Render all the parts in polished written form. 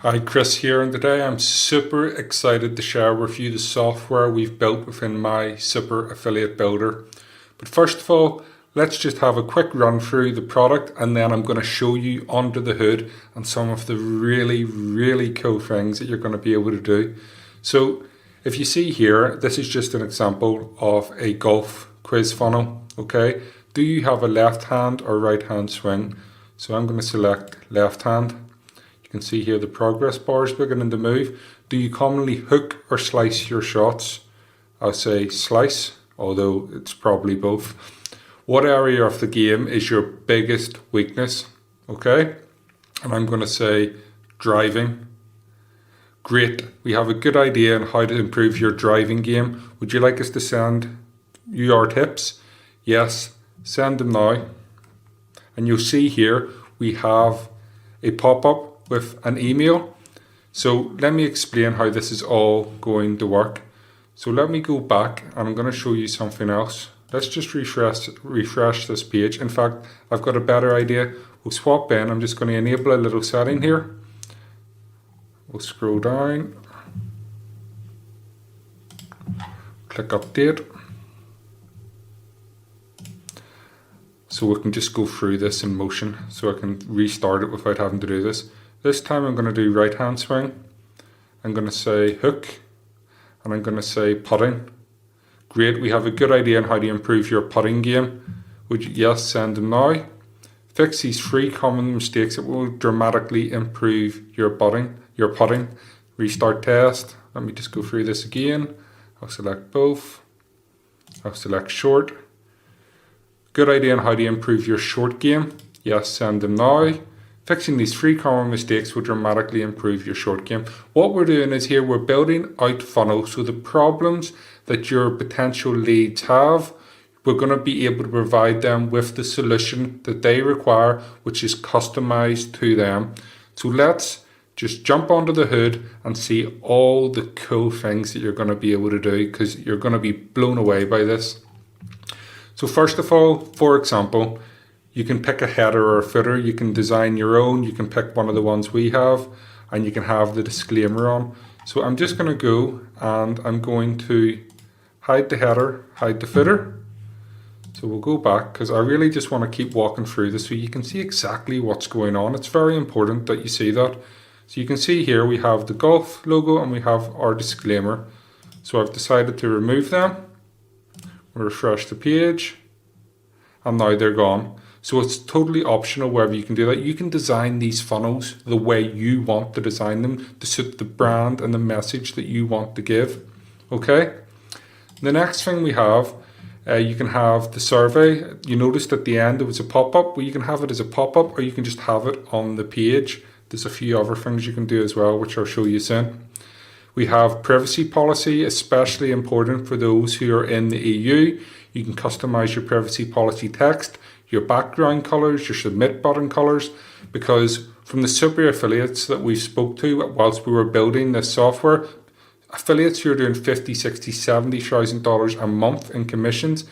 Hi, Chris here, and today I'm super excited to share with you the software we've built within my Super Affiliate Builder. But first of all, let's just have a quick run through the product, and then I'm going to show you under the hood and some of the really cool things that you're going to be able to do. So if you see here, this is just an example of a golf quiz funnel, okay? Do you have a left hand or right hand swing? So I'm going to select left hand. You can see here the progress bar is beginning to move. Do you commonly hook or slice your shots? I'll say slice, although it's probably both. What area of the game is your biggest weakness? Okay, and I'm going to say driving. Great, we have a good idea on how to improve your driving game. Would you like us to send you our tips? Yes, send them now. And you'll see here we have a pop-up with an email. So let me explain how this is all going to work. So let me go back and I'm going to show you something else. Let's just refresh this page. In fact, I've got a better idea. We'll swap in. I'm just going to enable a little setting here. We'll scroll down. Click update. So we can just go through this in motion. So I can restart it without having to do this. This time I'm going to do right hand swing. I'm going to say hook. And I'm going to say putting. Great, we have a good idea on how to improve your putting game. Would you, yes, send them now. Fix these 3 common mistakes that will dramatically improve your putting. Restart test. Let me just go through this again. I'll select both. I'll select short. Good idea on how to improve your short game. Yes, send them now. Fixing these 3 common mistakes will dramatically improve your short game. What we're doing is here we're building out funnels. So the problems that your potential leads have, we're going to be able to provide them with the solution that they require, which is customized to them. So let's just jump onto the hood and see all the cool things that you're going to be able to do, because you're going to be blown away by this. So first of all, for example, you can pick a header or a footer. You can design your own. You can pick one of the ones we have, and you can have the disclaimer on. So I'm just going to go and I'm going to hide the header, hide the footer. So we'll go back because I really just want to keep walking through this so you can see exactly what's going on. It's very important that you see that. So you can see here we have the golf logo and we have our disclaimer. So I've decided to remove them. We'll refresh the page and now they're gone. So it's totally optional wherever you can do that. You can design these funnels the way you want to design them to suit the brand and the message that you want to give. Okay. The next thing we have, you can have the survey. You noticed at the end there was a pop-up. Well, you can have it as a pop-up or you can just have it on the page. There's a few other things you can do as well, which I'll show you soon. We have privacy policy, especially important for those who are in the EU. You can customize your privacy policy text, your background colors, your submit button colors, because from the super affiliates that we spoke to whilst we were building this software, affiliates who are doing $50,000, $60,000, $70,000 a month in commissions,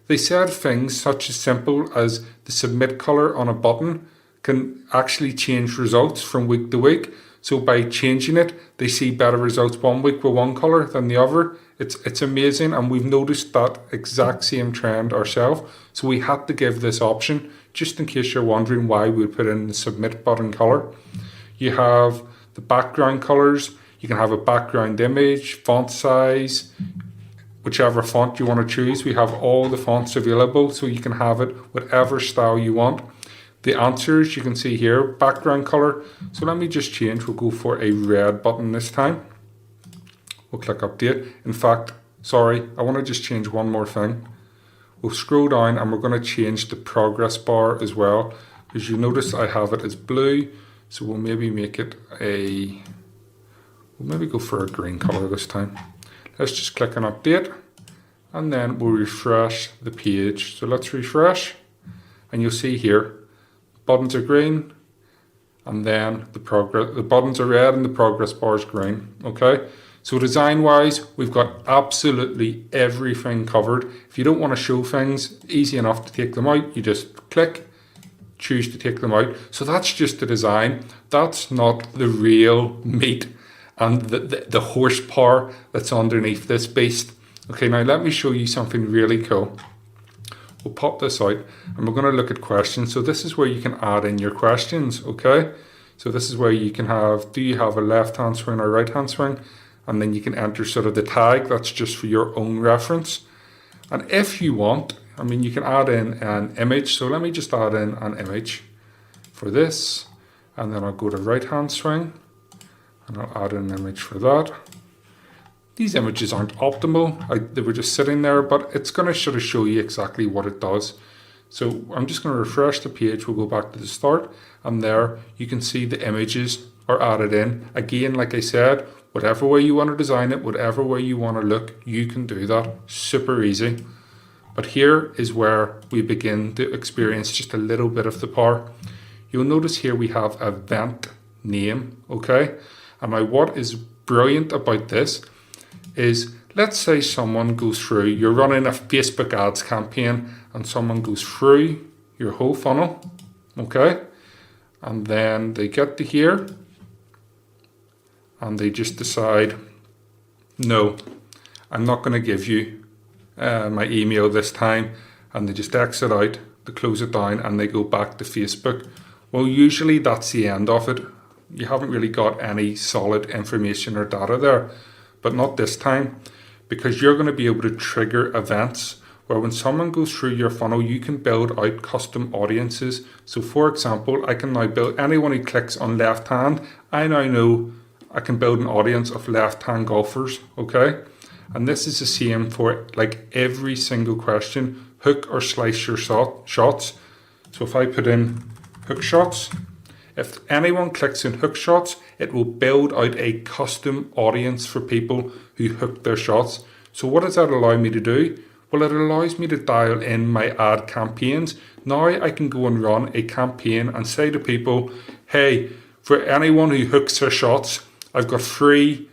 they said things such as simple as the submit color on a button can actually change results from week to week. So by changing it, they see better results one week with one color than the other. It's amazing, and we've noticed that exact same trend ourselves. So we had to give this option, just in case you're wondering why we put in the submit button color. You have the background colors. You can have a background image, font size, whichever font you want to choose. We have all the fonts available, so you can have it whatever style you want. The answers you can see here, background color. So let me just change. We'll go for a red button this time. We'll click update. In fact, sorry, I want to just change one more thing. We'll scroll down and we're going to change the progress bar as well, because you notice I have it as blue. So we'll maybe make it we'll maybe go for a green color this time. Let's just click on update and then we'll refresh the page. So let's refresh and you'll see here, buttons are green, and then the buttons are red and the progress bar is green. Okay, so design wise, we've got absolutely everything covered. If you don't want to show things, easy enough to take them out. You just click, choose to take them out. So that's just the design. That's not the real meat and the horsepower that's underneath this beast. Okay, now let me show you something really cool. We'll pop this out and we're going to look at questions. So this is where you can add in your questions, okay? So this is where you can have, do you have a left hand swing or right hand swing? And then you can enter sort of the tag, that's just for your own reference. And if you want, I mean, you can add in an image. So let me just add in an image for this. And then I'll go to right hand swing and I'll add in an image for that. These images aren't optimal. They were just sitting there, but it's going to sort of show you exactly what it does. So I'm just going to refresh the page. We'll go back to the start, and there you can see the images are added in. Again, like I said, whatever way you want to design it, whatever way you want to look, you can do that. Super easy. But here is where we begin to experience just a little bit of the power. You'll notice here we have event name, okay? And now what is brilliant about this is, let's say someone goes through, you're running a Facebook ads campaign and someone goes through your whole funnel, okay? And then they get to here and they just decide, no, I'm not going to give you my email this time. And they just exit out, they close it down and they go back to Facebook. Well, usually that's the end of it. You haven't really got any solid information or data there. But not this time, because you're going to be able to trigger events where when someone goes through your funnel, you can build out custom audiences. So for example, I can now build, anyone who clicks on left hand, I now know I can build an audience of left hand golfers, okay? And this is the same for like every single question, hook or slice your shots. So if I put in hook shots, if anyone clicks in hook shots, it will build out a custom audience for people who hook their shots. So what does that allow me to do? Well, it allows me to dial in my ad campaigns. Now I can go and run a campaign and say to people, hey, for anyone who hooks their shots, I've got 3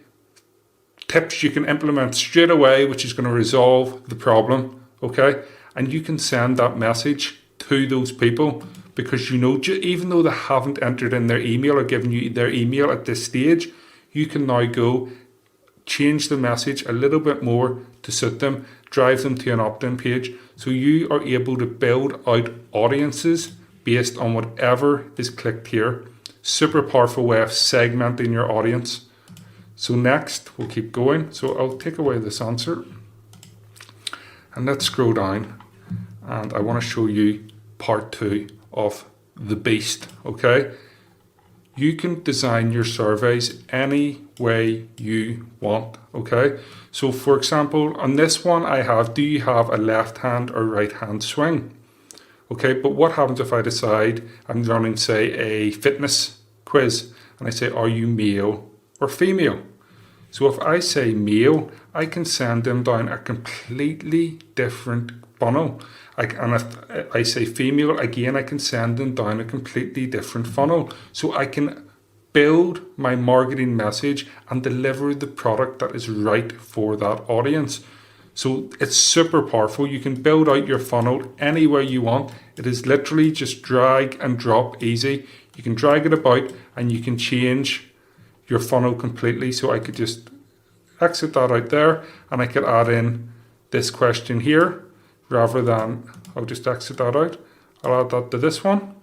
tips you can implement straight away, which is going to resolve the problem, okay? And you can send that message to those people. Because you know, even though they haven't entered in their email or given you their email at this stage, you can now go change the message a little bit more to suit them, drive them to an opt-in page. So you are able to build out audiences based on whatever is clicked here. Super powerful way of segmenting your audience. So next, we'll keep going. So I'll take away this answer and let's scroll down. And I want to show you part 2 of the beast, okay? You can design your surveys any way you want, okay? So for example, on this one I have, do you have a left hand or right hand swing? Okay, but what happens if I decide I'm running, say, a fitness quiz and I say, are you male or female? So if I say male, I can send them down a completely different funnel. And if I say female, again, I can send them down a completely different funnel. So I can build my marketing message and deliver the product that is right for that audience. So it's super powerful. You can build out your funnel anywhere you want. It is literally just drag and drop easy. You can drag it about and you can change your funnel completely. So I could just exit that out there and I could add in this question here. Rather than, I'll just exit that out. I'll add that to this one.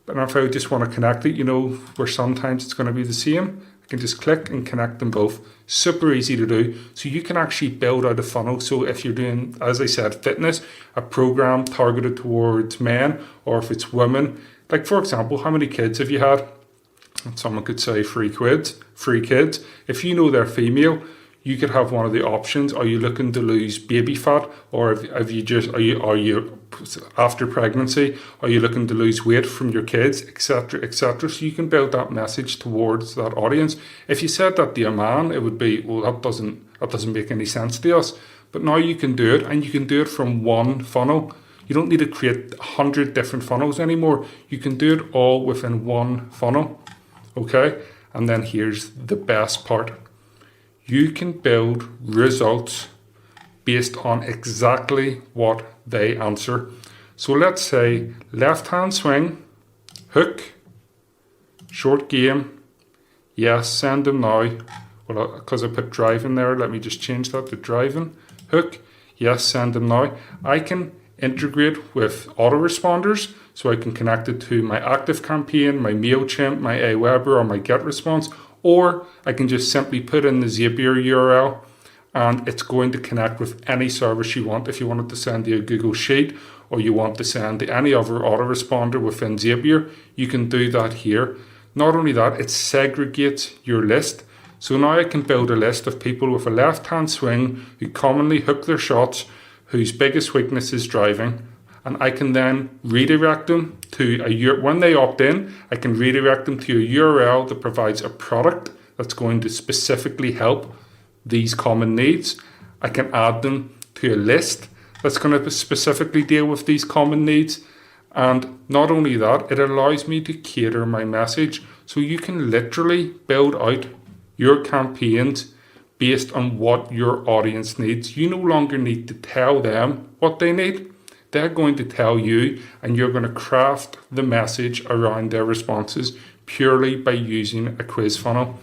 But if I just want to connect it, you know, where sometimes it's going to be the same, I can just click and connect them both. Super easy to do. So you can actually build out a funnel. So if you're doing, as I said, fitness, a program targeted towards men, or if it's women, like for example, how many kids have you had? And someone could say 3 kids. If you know they're female, you could have one of the options. Are you looking to lose baby fat, or are you after pregnancy? Are you looking to lose weight from your kids, etc., etc.? So you can build that message towards that audience. If you said that to a man, it would be, well, that doesn't make any sense to us. But now you can do it, and you can do it from one funnel. You don't need to create 100 different funnels anymore. You can do it all within one funnel. Okay, and then here's the best part. You can build results based on exactly what they answer. So let's say left hand swing, hook, short game, yes, send them now. Well, because I put driving there, let me just change that to driving. Hook, yes, send them now. I can integrate with autoresponders, so I can connect it to my ActiveCampaign, my MailChimp, my Aweber, or my GetResponse, or I can just simply put in the Zapier URL and it's going to connect with any service you want. If you wanted to send to a Google Sheet or you want to send to any other autoresponder within Zapier, you can do that here. Not only that, it segregates your list. So now I can build a list of people with a left-hand swing who commonly hook their shots, whose biggest weakness is driving, and I can then redirect them to when they opt in, I can redirect them to a URL that provides a product that's going to specifically help these common needs. I can add them to a list that's going to specifically deal with these common needs. And not only that, it allows me to cater my message. So you can literally build out your campaigns based on what your audience needs. You no longer need to tell them what they need. They're going to tell you, and you're going to craft the message around their responses purely by using a quiz funnel.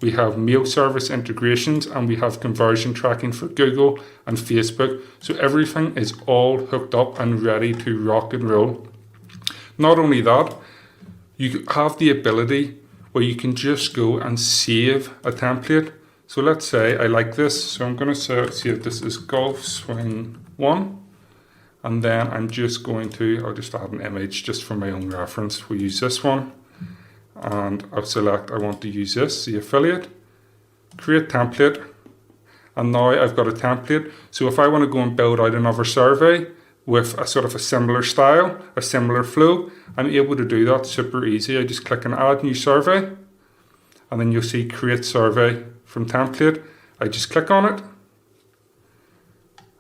We have mail service integrations and we have conversion tracking for Google and Facebook. So everything is all hooked up and ready to rock and roll. Not only that, you have the ability where you can just go and save a template. So let's say I like this. So I'm going to save this as Golf Swing 1. And then I'm just going to, I'll just add an image just for my own reference. We'll use this one. And I'll select, I want to use this, the affiliate, create template, and now I've got a template. So if I want to go and build out another survey with a sort of a similar style, a similar flow, I'm able to do that super easy. I just click on add new survey, and then you'll see create survey from template. I just click on it,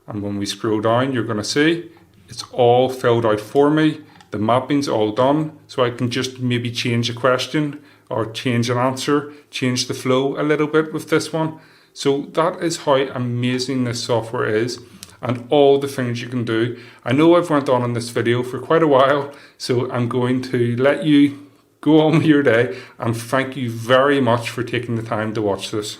and when we scroll down, you're going to see it's all filled out for me. The mapping's all done, so I can just maybe change a question or change an answer, change the flow a little bit with this one. So that is how amazing this software is and all the things you can do. I know I've went on in this video for quite a while, so I'm going to let you go on with your day, and thank you very much for taking the time to watch this.